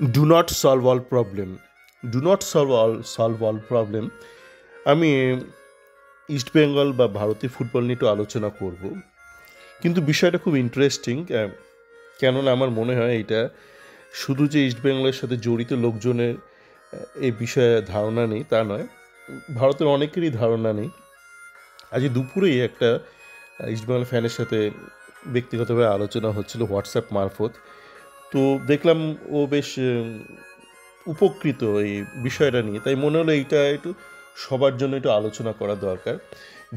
Do not solve all problem. Do not solve all problem. আমি ইস্টবেঙ্গল বা ভারতীয় football নিয়ে একটু আলোচনা করব, কিন্তু বিষয়টা খুব ইন্টারেস্টিং। কেননা আমার মনে হয় এটা শুধু যে ইস্টবেঙ্গলের সাথে জড়িত লোকজনের এই বিষয়ে ধারণা নেই তা নয়, ভারতের অনেকেরই ধারণা নেই। আজ দুপুরেই একটা ইস্টবেঙ্গল ফ্যানের সাথে ব্যক্তিগতভাবে আলোচনা হচ্ছিল হোয়াটসঅ্যাপ মারফত। তো দেখলাম ও বেশ উপকৃত এই বিষয়টা নিয়ে, তাই মনে হলো এইটা একটু সবার জন্য একটু আলোচনা করা দরকার।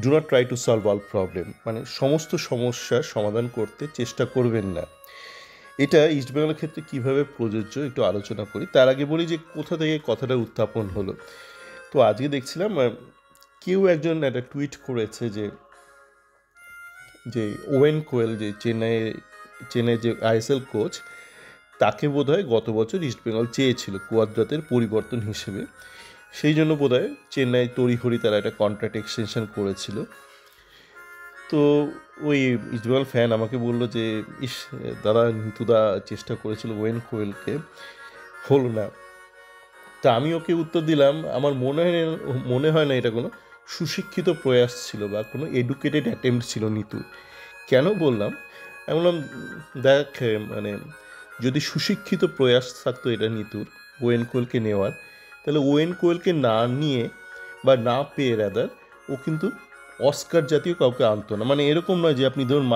Do not try to solve all problem, মানে সমস্ত সমস্যার সমাধান করতে চেষ্টা করবেন না। এটা ইস্টবেঙ্গলের ক্ষেত্রে কীভাবে প্রযোজ্য একটু আলোচনা করি। তার আগে বলি যে কোথা থেকে কথাটা উত্থাপন হলো। তো আজকে দেখছিলাম কেউ একজন একটা টুইট করেছে যে যে ওয়েন কোয়েল, যে চেন্নাই যে আইএসএল কোচ, তাকে বোধহয় গত বছর ইস্টবেঙ্গল চেয়েছিল কুয়াদ্রাতের পরিবর্তন হিসেবে। সেই জন্য বোধহয় চেন্নাই তড়িঘড়ি তারা একটা কন্ট্রাক্ট এক্সটেনশন করেছিল। তো ওই ইস্টবেঙ্গল ফ্যান আমাকে বললো যে ইস দাদা, নিতুদা চেষ্টা করেছিল ওয়েন কোয়েলকে, হলো না। তা আমি ওকে উত্তর দিলাম, আমার মনে হয় না এটা কোনো সুশিক্ষিত প্রয়াস ছিল বা কোনো এডুকেটেড অ্যাটেম্প্ট ছিল নিতু। কেন বললাম? আমি বললাম, দেখ, মানে যদি সুশিক্ষিত প্রয়াস থাকতো এটা নিতুর ওয়েন কোয়েলকে নেওয়ার, তাহলে ওয়েন কোয়েলকে না নিয়ে বা না পেয়ে রাদার ও কিন্তু অস্কার জাতীয় কাউকে আনতো না। মানে এরকম নয় যে আপনি ধরুন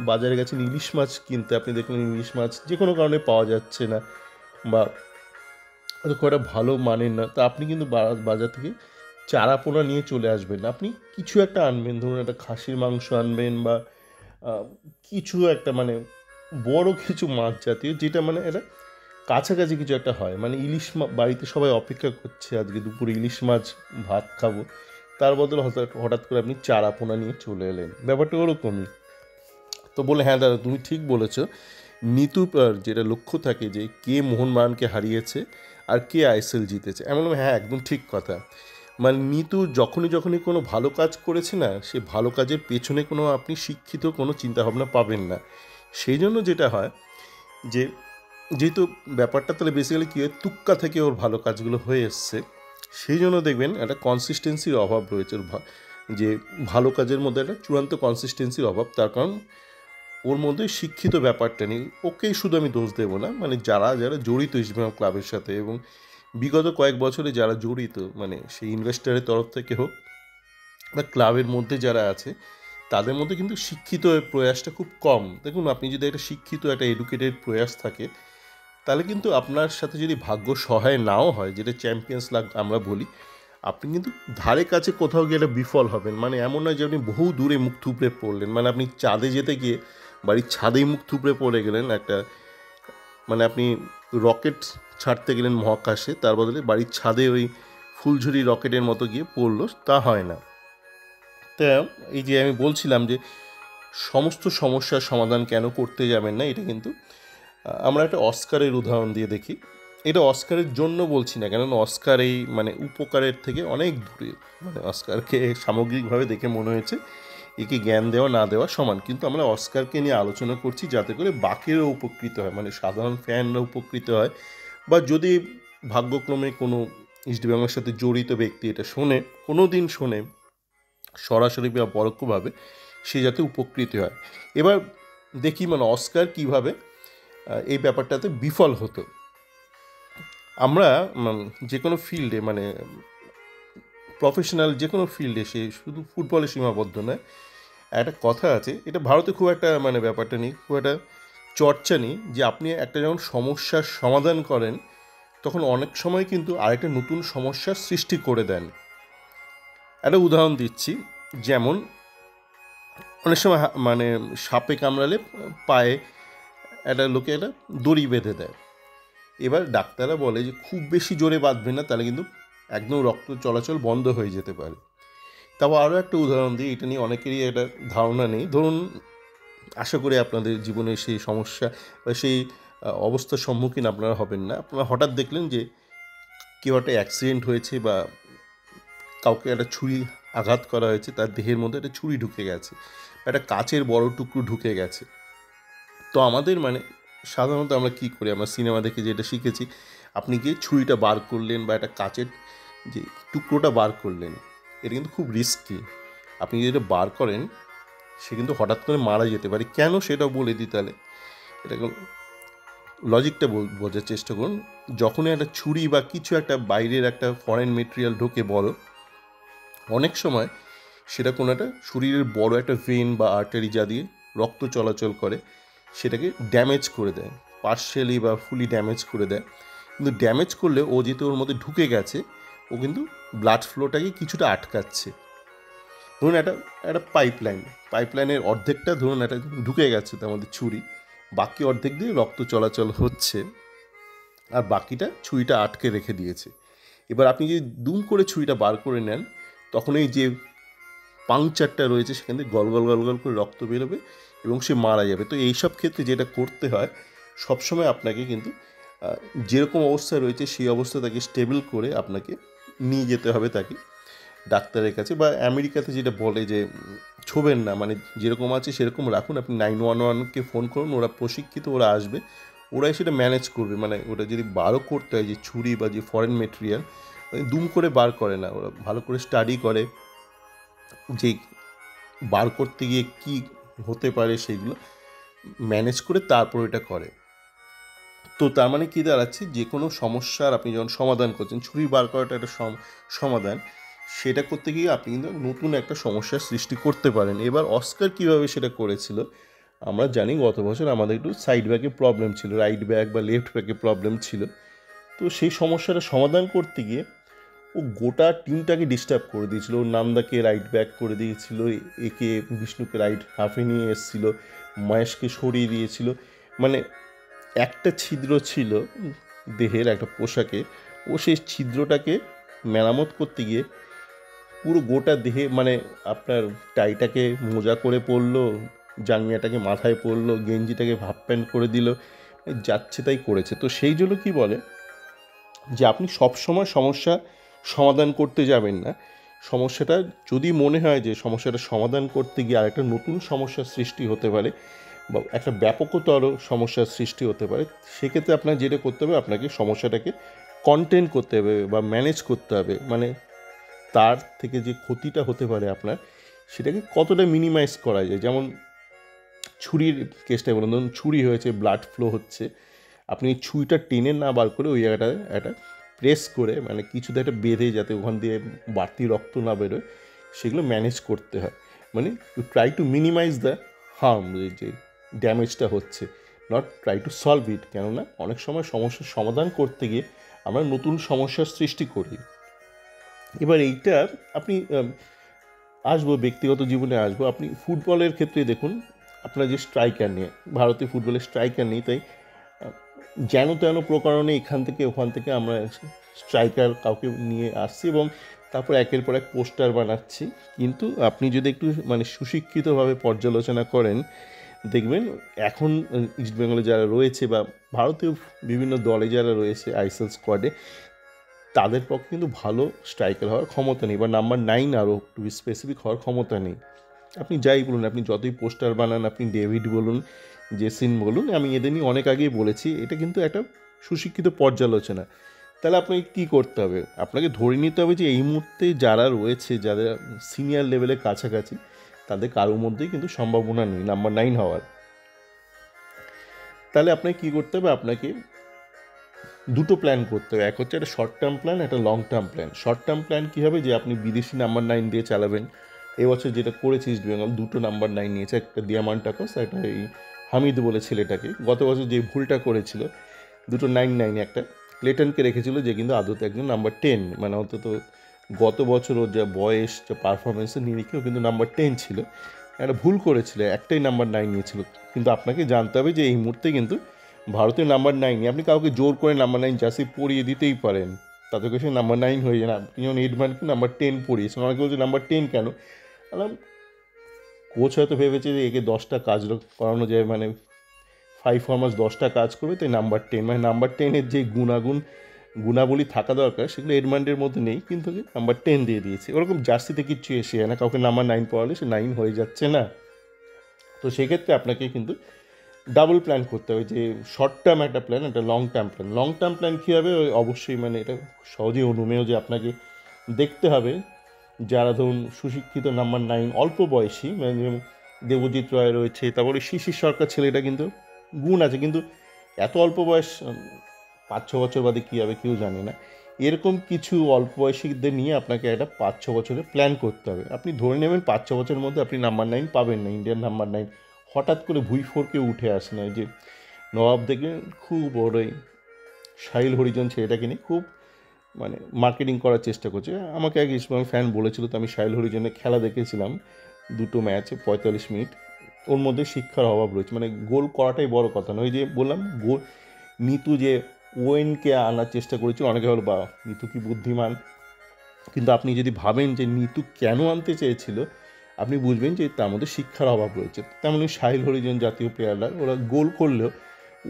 বাজারে গেছেন ইলিশ মাছ কিনতে, আপনি দেখলেন ইলিশ মাছ যে কোনো কারণে পাওয়া যাচ্ছে না বা খুব একটা ভালো মানের না, তা আপনি কিন্তু বাজার থেকে চারাপোনা নিয়ে চলে আসবেন। আপনি কিছু একটা আনবেন, ধরুন একটা খাসির মাংস আনবেন বা কিছু একটা, মানে বড় কিছু মাছ জাতীয়, যেটা মানে এটা কাছাকাছি কিছু একটা হয়। মানে বাড়িতে সবাই অপেক্ষা করছে আজকে দুপুরে ইলিশ মাছ ভাত খাবো, তার বদলে হঠাৎ করে আপনি চারাপোনা নিয়ে চলে এলেন, ব্যাপারটা ওরকমই। তো বলে, হ্যাঁ দাদা তুমি ঠিক বলেছো, নিতু যেটা লক্ষ্য থাকে যে কে মোহনবাগানকে হারিয়েছে আর কে আইএসএল জিতেছে। আমি বললাম হ্যাঁ, একদম ঠিক কথা। মানে নিতু যখনই কোনো ভালো কাজ করেছে না, সে ভালো কাজের পেছনে কোনো আপনি শিক্ষিত কোনো চিন্তাভাবনা পাবেন না। সেই জন্য যেটা হয় যে, যেহেতু ব্যাপারটা তাহলে বেসিক্যালি কী হয়, তুক্কা থেকে ওর ভালো কাজগুলো হয়ে এসছে, সেই জন্য দেখবেন একটা কনসিস্টেন্সির অভাব রয়েছে ওর, যে ভালো কাজের মধ্যে একটা চূড়ান্ত কনসিস্টেন্সির অভাব। তার কারণ ওর মধ্যে শিক্ষিত ব্যাপারটা নেই। ওকেই শুধু আমি দোষ দেবো না, মানে যারা যারা জড়িত ইস্টবেঙ্গল ক্লাবের সাথে এবং বিগত কয়েক বছরে যারা জড়িত, মানে সেই ইনভেস্টারের তরফ থেকে হোক বা ক্লাবের মধ্যে যারা আছে, তাদের মধ্যে কিন্তু শিক্ষিত প্রয়াসটা খুব কম। দেখুন, আপনি যদি একটা শিক্ষিত একটা এডুকেটেড প্রয়াস থাকে, তাহলে কিন্তু আপনার সাথে যদি ভাগ্য সহায় নাও হয়, যেটা চ্যাম্পিয়ন্স লাগ আমরা বলি, আপনি কিন্তু ধারে কাছে কোথাও গিয়ে একটা বিফল হবেন। মানে এমন নয় যে আপনি বহু দূরে মুখ থুবড়ে পড়লেন, মানে আপনি চাঁদে যেতে গিয়ে বাড়ির ছাদেই মুখ থুবড়ে পড়ে গেলেন একটা, মানে আপনি রকেট ছাড়তে গেলেন মহাকাশে, তার বদলে বাড়ির ছাদে ওই ফুলঝুরি রকেটের মতো গিয়ে পড়লো, তা হয় না। তা এই যে আমি বলছিলাম যে সমস্ত সমস্যার সমাধান কেন করতে যাবেন না, এটা কিন্তু আমরা একটা অস্কারের উদাহরণ দিয়ে দেখি। এটা অস্কারের জন্য বলছি না, কেননা অস্কার এই মানে উপকারের থেকে অনেক দূরে। মানে অস্কারকে সামগ্রিকভাবে দেখে মনে হয়েছে একে জ্ঞান দেওয়া না দেওয়া সমান, কিন্তু আমরা অস্কারকে নিয়ে আলোচনা করছি যাতে করে বাকিরাও উপকৃত হয়, মানে সাধারণ ফ্যানরা উপকৃত হয়, বা যদি ভাগ্যক্রমে কোনো ইস্টবেঙ্গলের সাথে জড়িত ব্যক্তি এটা শোনে, কোনো দিন শোনে সরাসরি বা পরোক্ষভাবে, সে যাতে উপকৃত হয়। এবার দেখি মানে অস্কার কীভাবে এই ব্যাপারটাতে বিফল হতো। আমরা যে কোনো ফিল্ডে, মানে প্রফেশনাল যে কোনো ফিল্ডে, সে শুধু ফুটবলে সীমাবদ্ধ নয়, একটা কথা আছে, এটা ভারতে খুব একটা মানে ব্যাপারটা নেই, খুব একটা চর্চা নেই, যে আপনি একটা যখন সমস্যার সমাধান করেন, তখন অনেক সময় কিন্তু আরেকটা নতুন সমস্যার সৃষ্টি করে দেন। একটা উদাহরণ দিচ্ছি, যেমন অনেক সময় মানে সাপে কামড়ালে পায়ে একটা লোকে একটা দড়ি বেঁধে দেয়। এবার ডাক্তাররা বলে যে খুব বেশি জোরে বাঁধবে না, তাহলে কিন্তু একদম রক্ত চলাচল বন্ধ হয়ে যেতে পারে। তাও আরও একটা উদাহরণ দিই, এটা নিয়ে অনেকেরই একটা ধারণা নেই। ধরুন, আশা করি আপনাদের জীবনে সেই সমস্যা বা সেই অবস্থার সম্মুখীন আপনারা হবেন না। আপনারা হঠাৎ দেখলেন যে কেউ একটা অ্যাক্সিডেন্ট হয়েছে বা কাউকে একটা ছুরি আঘাত করা হয়েছে, তার দেহের মধ্যে একটা ছুরি ঢুকে গেছে, একটা কাচের বড় টুকরো ঢুকে গেছে। তো আমাদের মানে সাধারণত আমরা কী করি, আমরা সিনেমা দেখে যেটা শিখেছি, আপনি গিয়ে ছুরিটা বার করলেন বা একটা কাচের যে টুকরোটা বার করলেন, এটা কিন্তু খুব রিস্কি। আপনি যেটা বার করেন সে কিন্তু হঠাৎ করে মারা যেতে পারে। কেন সেটাও বলে দিই তাহলে। এটা লজিকটা বোঝার চেষ্টা করুন। যখনই একটা ছুরি বা কিছু একটা বাইরের একটা ফরেন মেটেরিয়াল ঢোকে বড়, অনেক সময় সেটা কোনো একটা শরীরের বড় একটা ভেন বা আর্টারি যা দিয়ে রক্ত চলাচল করে সেটাকে ড্যামেজ করে দেয়, পার্শিয়ালি বা ফুলি ড্যামেজ করে দেয়। কিন্তু ড্যামেজ করলে ও যেহেতু ওর মধ্যে ঢুকে গেছে, ও কিন্তু ব্লাড ফ্লোটাকে কিছুটা আটকাচ্ছে। ধরুন একটা একটা পাইপলাইনের অর্ধেকটা ধরুন একটা ঢুকে গেছে তার মধ্যে ছুরি, বাকি অর্ধেক দিয়ে রক্ত চলাচল হচ্ছে, আর বাকিটা ছুরিটা আটকে রেখে দিয়েছে। এবার আপনি যদি দুম করে ছুরিটা বার করে নেন, তখন এই যে পাংচারটা রয়েছে সেখান থেকে গল গল গল গল করে রক্ত বেরোবে এবং সে মারা যাবে। তো এইসব ক্ষেত্রে যেটা করতে হয়, সবসময় আপনাকে কিন্তু যেরকম অবস্থায় রয়েছে সেই অবস্থা তাকে স্টেবল করে আপনাকে নিয়ে যেতে হবে তাকে ডাক্তারের কাছে। বা আমেরিকাতে যেটা বলে যে ছোবেন না, মানে যেরকম আছে সেরকম রাখুন। আপনি 911কে ফোন করুন, ওরা প্রশিক্ষিত, ওরা আসবে, ওরাই সেটা ম্যানেজ করবে। মানে ওটা যদি বারও করতে হয়, যে ছুরি বা যে ফরেন মেটেরিয়াল দুম করে বার করে না, ওরা ভালো করে স্টাডি করে যে বার করতে গিয়ে কি হতে পারে সেইগুলো ম্যানেজ করে তারপর এটা করে। তো তার মানে কী দাঁড়াচ্ছে, যে কোনো সমস্যার আপনি যখন সমাধান করছেন, ছুরি বার করাটা একটা সমাধান, সেটা করতে গিয়ে আপনি কিন্তু নতুন একটা সমস্যার সৃষ্টি করতে পারেন। এবার অস্কার কীভাবে সেটা করেছিল, আমরা জানি গত বছর আমাদের একটু সাইড ব্যাকে প্রবলেম ছিল, রাইট ব্যাক বা লেফট ব্যাকে প্রবলেম ছিল। তো সেই সমস্যাটা সমাধান করতে গিয়ে ও গোটা টিমটাকে ডিস্টার্ব করে দিয়েছিল। ওর নামদাকে রাইট ব্যাক করে দিয়েছিল, একে বিষ্ণুকে রাইট হাফে নিয়ে এসেছিল, মহেশকে সরিয়ে দিয়েছিল। মানে একটা ছিদ্র ছিল দেহের একটা পোশাকে, ও সেই ছিদ্রটাকে মেরামত করতে গিয়ে পুরো গোটা দেহে, মানে আপনার টাইটাকে মোজা করে পরলো, জাঙ্গিয়াটাকে মাথায় পরলো, গেঞ্জিটাকে হাফ প্যান্ট করে দিল, যাচ্ছে তাই করেছে। তো সেই জন্য কি বলে যে আপনি সবসময় সমস্যা সমাধান করতে যাবেন না। সমস্যাটা যদি মনে হয় যে সমস্যাটা সমাধান করতে গিয়ে আরেকটা নতুন সমস্যার সৃষ্টি হতে পারে বা একটা ব্যাপকতর সমস্যার সৃষ্টি হতে পারে, সেক্ষেত্রে আপনার যেটা করতে হবে, আপনাকে সমস্যাটাকে কন্টেন করতে হবে বা ম্যানেজ করতে হবে। মানে তার থেকে যে ক্ষতিটা হতে পারে আপনার, সেটাকে কতটা মিনিমাইজ করা যায়। যেমন ছুরির কেসটাই বলুন, ধরুন ছুরি হয়েছে, ব্লাড ফ্লো হচ্ছে, আপনি ছুরিটা টেনে না বার করে ওই জায়গাটা একটা প্রেস করে, মানে কিছুতে একটা বেঁধে, যাতে ওখান দিয়ে বাড়তি রক্ত না বেরোয়, সেগুলো ম্যানেজ করতে হয়। মানে to try to minimize the harm, যে ড্যামেজটা হচ্ছে, not try to solve it. কেননা অনেক সময় সমস্যার সমাধান করতে গিয়ে আমরা নতুন সমস্যার সৃষ্টি করি। এবার এইটা আপনি আসবো ব্যক্তিগত জীবনে আসবো, আপনি ফুটবলের ক্ষেত্রে দেখুন, আপনার যে স্ট্রাইকার নিয়ে, ভারতীয় ফুটবলের স্ট্রাইকার নেই, তাই যেন তেন প্রকারণে এখান থেকে ওখান থেকে আমরা স্ট্রাইকার কাউকে নিয়ে আসছি এবং তারপর একের পর এক পোস্টার বানাচ্ছি। কিন্তু আপনি যদি একটু মানে সুশিক্ষিতভাবে পর্যালোচনা করেন, দেখবেন এখন ইস্টবেঙ্গলে যারা রয়েছে বা ভারতীয় বিভিন্ন দলে যারা রয়েছে আইএসএল স্কোয়াডে, তাদের পক্ষে কিন্তু ভালো স্ট্রাইকার হওয়ার ক্ষমতা নেই, বা নাম্বার 9 আরও টু বি স্পেসিফিক হওয়ার ক্ষমতা নেই। আপনি যাই বলুন, আপনি যতই পোস্টার বানান, আপনি ডেভিড বলুন, জেসিন বলুন, আমি এদের নিয়ে অনেক আগেই বলেছি, এটা কিন্তু একটা সুশিক্ষিত পর্যালোচনা। তাহলে আপনাকে কী করতে হবে, আপনাকে ধরে নিতে হবে যে এই মুহূর্তে যারা রয়েছে, যাদের সিনিয়র লেভেলের কাছাকাছি, তাদের কারোর মধ্যেই কিন্তু সম্ভাবনা নেই নাম্বার 9 হওয়ার। তাহলে আপনাকে কী করতে হবে, আপনাকে দুটো প্ল্যান করতে হবে। এক হচ্ছে একটা শর্ট টার্ম প্ল্যান, একটা long term plan. Short term plan কী হবে, যে আপনি বিদেশি নাম্বার 9 দিয়ে চালাবেন। এবছর যেটা করেছে ইস্ট বেঙ্গল, দুটো নাম্বার 9 নিয়েছে, একটা দিয়ামান্টাকস, একটা এই হামিদ বলে ছেলেটাকে। গত বছর যে ভুলটা করেছিল, দুটো 9 একটা ক্লেটনকে রেখেছিল, যে কিন্তু আদতে একজন নাম্বার 10, মানে অন্তত গত বছর ওর যা বয়স, যা পারফরমেন্সের নিরিখেও কিন্তু নাম্বার 10 ছিল। একটা ভুল করেছিল, একটাই নাম্বার 9 নিয়েছিল। কিন্তু আপনাকে জানতে হবে যে এই মুহূর্তে কিন্তু ভারতীয় নাম্বার 9, আপনি কাউকে জোর করে নাম্বার 9 জার্সি পরিয়ে দিতেই পারেন, তাতে সে নাম্বার 9 হয়ে যায় না। আপনি যেমন এডমানকে নাম্বার 10 পরিয়েছেন, অনেকে বলছে নাম্বার 10 কেন, কোচ হয়তো ভেবেছে যে একে 10টা কাজ করানো যায়, মানে 5 ফরমাস 10টা কাজ করবে, তাই নাম্বার 10, মানে নাম্বার 10-এর যে গুণাবলী থাকা দরকার সেগুলো এডমান্ডের মধ্যে নেই, কিন্তু নাম্বার 10 দিয়ে দিয়েছে। ওরকম জার্সিতে কিচ্ছু এসে না, কাউকে নাম্বার 9 পড়ালে সে 9 হয়ে যাচ্ছে না। তো সেক্ষেত্রে আপনাকে কিন্তু ডাবল প্ল্যান করতে হবে, যে শর্ট টার্ম একটা প্ল্যান, একটা long term plan. Long term plan কী হবে, ওই অবশ্যই মানে এটা সহজেই অনুমেয় যে আপনাকে দেখতে হবে যারা ধরুন সুশিক্ষিত নাম্বার 9 অল্প বয়সী, মানে যেমন দেবজিৎ রায় রয়েছে, তারপরে শিশির সরকার ছেলেটা কিন্তু গুণ আছে, কিন্তু এত অল্প বয়স 5-6 বছর বাদে কী হবে কেউ জানে না। এরকম কিছু অল্প বয়সীদের নিয়ে আপনাকে একটা 5-6 বছরের প্ল্যান করতে হবে। আপনি ধরে নেবেন 5-6 বছরের মধ্যে আপনি নাম্বার 9 পাবেন না, ইন্ডিয়ান নাম্বার 9 হঠাৎ করে ভুঁই উঠে আসে না। যে নবাব দেখবেন খুব বড়ই সাহিল হরিজন ছেলেটাকে নিয়ে খুব মানে মার্কেটিং করার চেষ্টা করছে। আমাকে এক ইসমাইল ফ্যান বলেছিল, তো আমি সাহিল হরিজনের খেলা দেখেছিলাম 2টো ম্যাচে 45 মিনিট। ওর মধ্যে শিক্ষার অভাব রয়েছে, মানে গোল করাটাই বড় কথা নয়। যে বললাম গোল, নিতু যে ওয়েনকে আনার চেষ্টা করেছিল, অনেকে হলো বা নিতু কি বুদ্ধিমান, কিন্তু আপনি যদি ভাবেন যে নিতু কেন আনতে চেয়েছিল, আপনি বুঝবেন যে তার মধ্যে শিক্ষার অভাব রয়েছে। তেমনই সাহিল হরিজন জাতীয় প্লেয়াররা ওরা গোল করলেও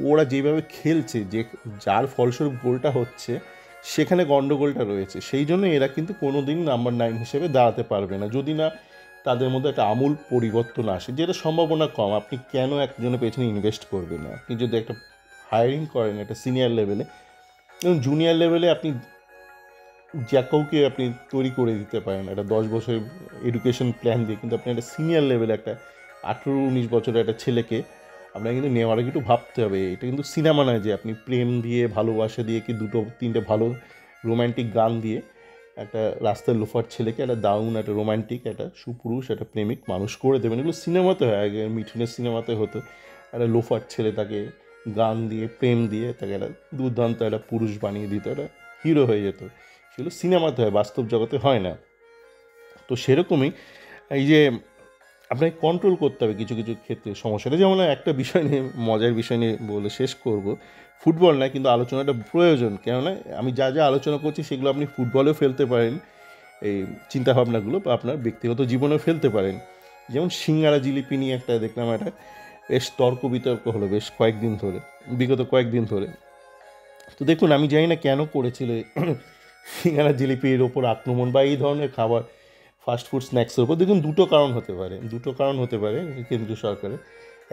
ওরা যেভাবে খেলছে, যে যার ফলস্বরূপ গোলটা হচ্ছে, সেখানে গণ্ডগোলটা রয়েছে। সেই জন্য এরা কিন্তু কোনো দিন নাম্বার 9 হিসেবে দাঁড়াতে পারবে না, যদি না তাদের মধ্যে একটা আমূল পরিবর্তন আসে, যেটা সম্ভাবনা কম। আপনি কেন একজনের পেছনে ইনভেস্ট করবেন না? আপনি যদি একটা হায়ারিং করেন একটা সিনিয়র লেভেলে, এবং জুনিয়র লেভেলে আপনি যা কাউকে আপনি তৈরি করে দিতে পারেন একটা 10 বছরের এডুকেশন প্ল্যান দিয়ে, কিন্তু আপনি একটা সিনিয়র লেভেলে একটা 18-19 বছরের একটা ছেলেকে আপনাকে কিন্তু নেওয়ার আগে একটু ভাবতে হবে। এটা কিন্তু সিনেমা নয় যে আপনি প্রেম দিয়ে ভালোবাসা দিয়ে কি 2-3টে ভালো রোম্যান্টিক গান দিয়ে একটা রাস্তার লোফার ছেলেকে একটা দারুণ একটা রোম্যান্টিক একটা সুপুরুষ একটা প্রেমিক মানুষ করে দেবেন। এগুলো সিনেমাতে হয়, আগে মিঠুনের সিনেমাতে হতো। একটা লোফার ছেলে তাকে গান দিয়ে প্রেম দিয়ে তাকে একটা দুর্দান্ত একটা পুরুষ বানিয়ে দিত, একটা হিরো হয়ে যেত। সেগুলো সিনেমাতে হয়, বাস্তব জগতে হয় না। তো সেরকমই এই যে আপনাকে কন্ট্রোল করতে হবে কিছু কিছু ক্ষেত্রে সমস্যাটা। যেমন একটা বিষয় নিয়ে, মজার বিষয় নিয়ে বলে শেষ করব। ফুটবল না, কিন্তু আলোচনাটা প্রয়োজন, কেননা আমি যা যা আলোচনা করছি সেগুলো আপনি ফুটবলেও ফেলতে পারেন, এই চিন্তাভাবনাগুলো, বা আপনার ব্যক্তিগত জীবনেও ফেলতে পারেন। যেমন সিঙ্গারা জিলিপি নিয়ে একটা দেখলাম, একটা বেশ তর্ক বিতর্ক হলো বেশ কয়েকদিন ধরে, বিগত কয়েকদিন ধরে। তো দেখুন, আমি জানি না কেন করেছিল সিঙ্গারা জিলিপির ওপর আক্রমণ বা এই ধরনের খাবার ফাস্টফুড স্ন্যাক্সের ওপর। দেখুন, দুটো কারণ হতে পারে কেন্দ্রীয় সরকারের।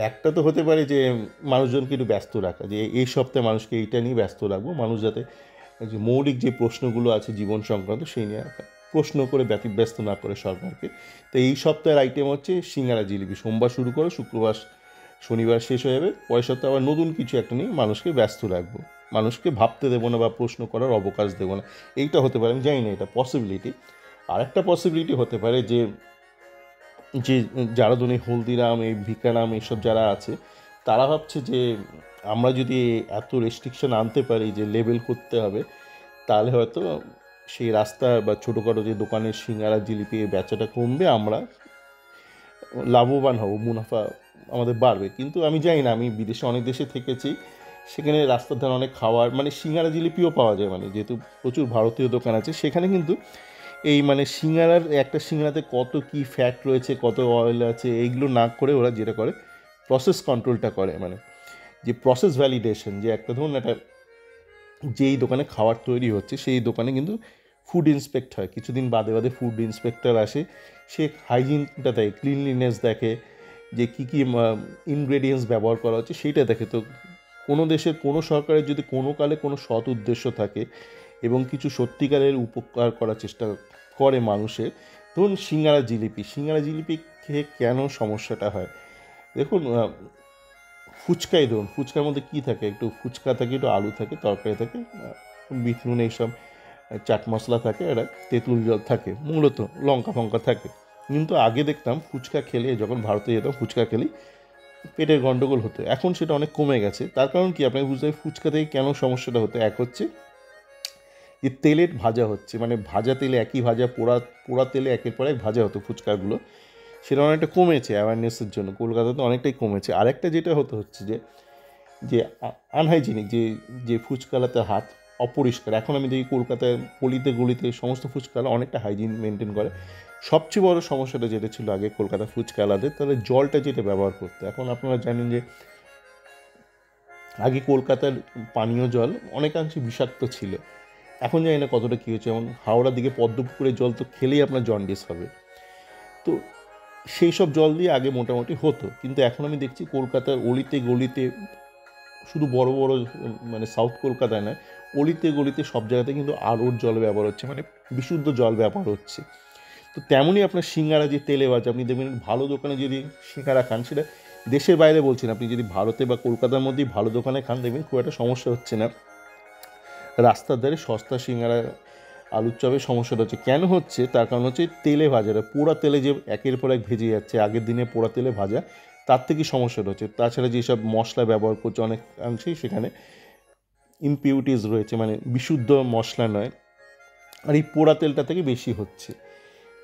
একটা তো হতে পারে যে মানুষজনকে একটু ব্যস্ত রাখা, যে এই সপ্তাহে মানুষকে এইটা নিয়ে ব্যস্ত রাখবো, মানুষ যাতে যে মৌলিক যে প্রশ্নগুলো আছে জীবন সংক্রান্ত সেই নিয়ে প্রশ্ন করে ব্যতিব্যস্ত না করে সরকারকে। তো এই সপ্তাহের আইটেম হচ্ছে সিঙ্গারা জিলিপি, সোমবার শুরু করো, শুক্রবার শনিবার শেষ হয়ে যাবে, পরের সপ্তাহে আবার নতুন কিছু একটা নিয়ে মানুষকে ব্যস্ত রাখবো, মানুষকে ভাবতে দেবো না বা প্রশ্ন করার অবকাশ দেবো না। এইটা হতে পারে, আমি জানি না এটা পসিবিলিটি। আর একটা পসিবিলিটি হতে পারে যে যে যারা ধরুন এই হলদিরাম, এই ভিকারাম, এইসব যারা আছে, তারা ভাবছে যে আমরা যদি এত রেস্ট্রিকশন আনতে পারি যে লেবেল করতে হবে, তাহলে হয়তো সেই রাস্তা বা ছোটোখাটো যে দোকানের সিঙ্গারা জিলিপি বেচাটা কমবে, আমরা লাভবান হব, মুনাফা আমাদের বাড়বে। কিন্তু আমি জানি না, আমি বিদেশে অনেক দেশে থেকেছি, সেখানে রাস্তার ধারে অনেক খাবার মানে সিঙ্গারা জিলিপিও পাওয়া যায়, মানে যেহেতু প্রচুর ভারতীয় দোকান আছে সেখানে, কিন্তু এই মানে সিঙ্গারার একটা সিঙ্গারাতে কত কি ফ্যাট রয়েছে, কত অয়েল আছে, এইগুলো না করে ওরা যেটা করে প্রসেস কন্ট্রোলটা করে, মানে যে প্রসেস ভ্যালিডেশন, যে একটা ধরুন একটা যেই দোকানে খাবার তৈরি হচ্ছে সেই দোকানে কিন্তু ফুড ইন্সপেক্ট হয়, কিছুদিন বাদে বাদে ফুড ইন্সপেক্টর আসে, সে হাইজিনটা দেখে, ক্লিনলিনেস দেখে, যে কী কী ইনগ্রেডিয়েন্টস ব্যবহার করা হচ্ছে সেইটা দেখে। তো কোনো দেশের কোনো সরকারের যদি কোনো কালে কোনো সৎ উদ্দেশ্য থাকে এবং কিছু সত্যিকারের উপকার করার চেষ্টা করে মানুষের, ধরুন সিঙ্গারা জিলিপি খেয়ে কেন সমস্যাটা হয়, দেখুন ফুচকাই ধরুন, ফুচকার মধ্যে কী থাকে, একটু ফুচকা থাকে, একটু আলু থাকে, তরকারি থাকে, বিট নুন, এইসব চাট মশলা থাকে, একটা তেঁতুল জল থাকে, মূলত লঙ্কা ফঙ্কা থাকে। কিন্তু আগে দেখতাম ফুচকা খেলে, যখন ভারতে যেতাম ফুচকা খেলেই পেটের গণ্ডগোল হতো, এখন সেটা অনেক কমে গেছে। তার কারণ কি আপনাকে বুঝতে হবে ফুচকা থেকে কেন সমস্যাটা হতো। এক হচ্ছে যে তেলের ভাজা হচ্ছে, মানে ভাজা তেলে একই ভাজা, পোড়া পোড়া তেলে একের পর এক ভাজা হতো ফুচকাগুলো, সেটা অনেকটা কমেছে অ্যাওয়ারনেসের জন্য, কলকাতাতে অনেকটাই কমেছে। আরেকটা যেটা হচ্ছে যে যে আনহাইজিনিক, যে যে ফুচকালাতে হাত অপরিষ্কার। এখন আমি দেখি কলকাতায় গলিতে গলিতে সমস্ত ফুচকালা অনেকটা হাইজিন মেনটেন করে। সবচেয়ে বড় সমস্যাটা যেটা ছিল আগে কলকাতা ফুচকালাদের, তাহলে জলটা যেটা ব্যবহার করতে, এখন আপনারা জানেন যে আগে কলকাতার পানীয় জল অনেকাংশে বিষাক্ত ছিল, এখন জানি না কতটা কী হচ্ছে। যেমন হাওড়ার দিকে পদ্মপুকুরের জল তো খেলেই আপনার জন্ডিস হবে। তো সেই সব জল দিয়ে আগে মোটামুটি হতো, কিন্তু এখন আমি দেখছি কলকাতার অলিতে গলিতে, শুধু বড় বড় মানে সাউথ কলকাতায় নয়, অলিতে গলিতে সব জায়গাতে কিন্তু আরওর জল ব্যবহার হচ্ছে, মানে বিশুদ্ধ জল ব্যবহার হচ্ছে। তো তেমনই আপনার সিঙ্গারা যে তেলে ভাজা, আপনি দেখবেন ভালো দোকানে যদি সিঙ্গারা খান, সেটা দেশের বাইরে বলছেন, আপনি যদি ভারতে বা কলকাতার মধ্যেই ভালো দোকানে খান, দেখবেন খুব একটা সমস্যা হচ্ছে না। রাস্তার ধারে সস্তা সিঙ্গারা আলুর চপের সমস্যাটা হচ্ছে, কেন হচ্ছে তার কারণ হচ্ছে তেলে ভাজাটা, পোড়া তেলে যে একের পর এক ভেজে যাচ্ছে, আগের দিনে পোড়া তেলে ভাজা, তার থেকেই সমস্যাটা হচ্ছে। তাছাড়া যেসব মশলা ব্যবহার করছে অনেকাংশেই সেখানে ইমপিউরিটিস রয়েছে, মানে বিশুদ্ধ মশলা নয়, আর এই পোড়া তেলটা থেকে বেশি হচ্ছে।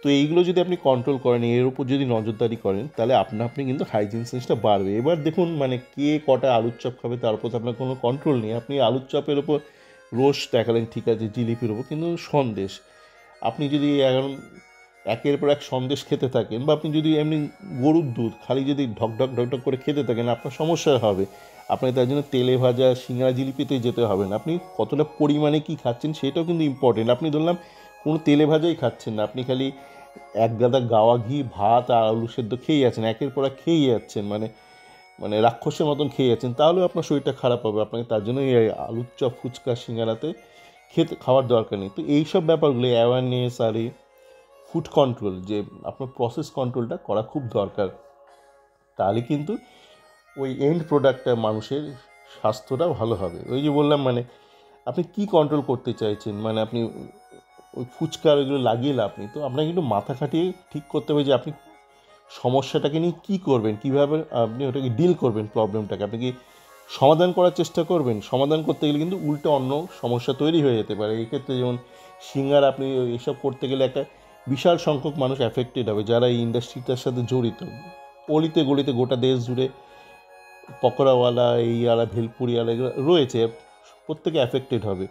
তো এইগুলো যদি আপনি কন্ট্রোল করেন, এর উপর যদি নজরদারি করেন, তাহলে আপনি কিন্তু হাইজিন সেন্সটা বাড়বে। এবার দেখুন মানে কে কটা আলুর চপ খাবে তার উপর আপনার কোনো কন্ট্রোল নেই। আপনি আলুর চপের ওপর রোস্ট দেখালেন, ঠিক আছে, জিলিপির ওপর, কিন্তু সন্দেশ, আপনি যদি এখন একের পর এক সন্দেশ খেতে থাকেন, বা আপনি যদি এমনি গরুর দুধ খালি যদি ঢকঢক ঢকঢক করে খেতে থাকেন, আপনার সমস্যা হবে। আপনাকে তার জন্য তেলে ভাজা সিঙ্গারা জিলিপিতে যেতে হবে না। আপনি কতটা পরিমাণে কী খাচ্ছেন সেটাও কিন্তু ইম্পর্টেন্ট। আপনি ধরলাম কোনো তেলে ভাজাই খাচ্ছেন না, আপনি খালি এক গাদা গাওয়া ঘি, ভাত আর আলু সেদ্ধ খেয়ে যাচ্ছেন, একের পর এক খেয়েই যাচ্ছেন, মানে মানে রাক্ষসের মতন খেয়ে যাচ্ছেন, তাহলেও আপনার শরীরটা খারাপ হবে। আপনাকে তার জন্য এই আলুর চপ ফুচকা সিঙ্গারাতে খাওয়ার দরকার নেই। তো এইসব ব্যাপারগুলো অ্যাওয়ারনেস আর এই ফুড কন্ট্রোল, যে আপনার প্রসেস কন্ট্রোলটা করা খুব দরকার। তাহলে কিন্তু ওই এন্ড প্রোডাক্টটা মানুষের স্বাস্থ্যটা ভালো হবে। ওই যে বললাম, মানে আপনি কি কন্ট্রোল করতে চাইছেন, মানে আপনি ওই ফুচকা ওইগুলো লাগিয়ে লাভ নেই। তো আপনাকে একটু মাথা খাটিয়ে ঠিক করতে হবে যে আপনি সমস্যাটাকে নিয়ে কী করবেন, কীভাবে আপনি ওটাকে ডিল করবেন, প্রবলেমটাকে আপনি কি সমাধান করার চেষ্টা করবেন। সমাধান করতে গেলে কিন্তু উল্টো অন্য সমস্যা তৈরি হয়ে যেতে পারে। এই ক্ষেত্রে যেমন সিঙ্গার, আপনি এসব করতে গেলে একটা বিশাল সংখ্যক মানুষ অ্যাফেক্টেড হবে, যারা এই ইন্ডাস্ট্রিটার সাথে জড়িত। অলিতে গলিতে গোটা দেশ জুড়ে পকোড়াওয়ালা, এইওয়ালা, ভেলপুরিওয়ালা এগুলো রয়েছে, প্রত্যেকে অ্যাফেক্টেড হবে।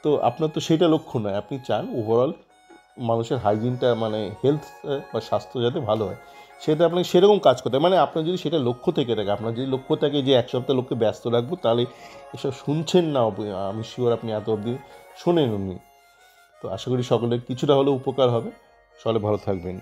তো আপনার তো সেটা লক্ষ্য নয়, আপনি চান ওভারঅল মানুষের হাইজিনটা, মানে হেলথ বা স্বাস্থ্য যাতে ভালো হয়, সেটা আপনাকে সেরকম কাজ করতে হয়। মানে আপনার যদি সেটা লক্ষ্য থেকে থাকে, আপনার যদি লক্ষ্য থাকে যে এক সপ্তাহ লোককে ব্যস্ত রাখবো, তাহলে এসব শুনছেন না, আমি শিওর আপনি এত অবধি শোনেন উনি। তো আশা করি সকলের কিছুটা হলেও উপকার হবে। সকলে ভালো থাকবেন।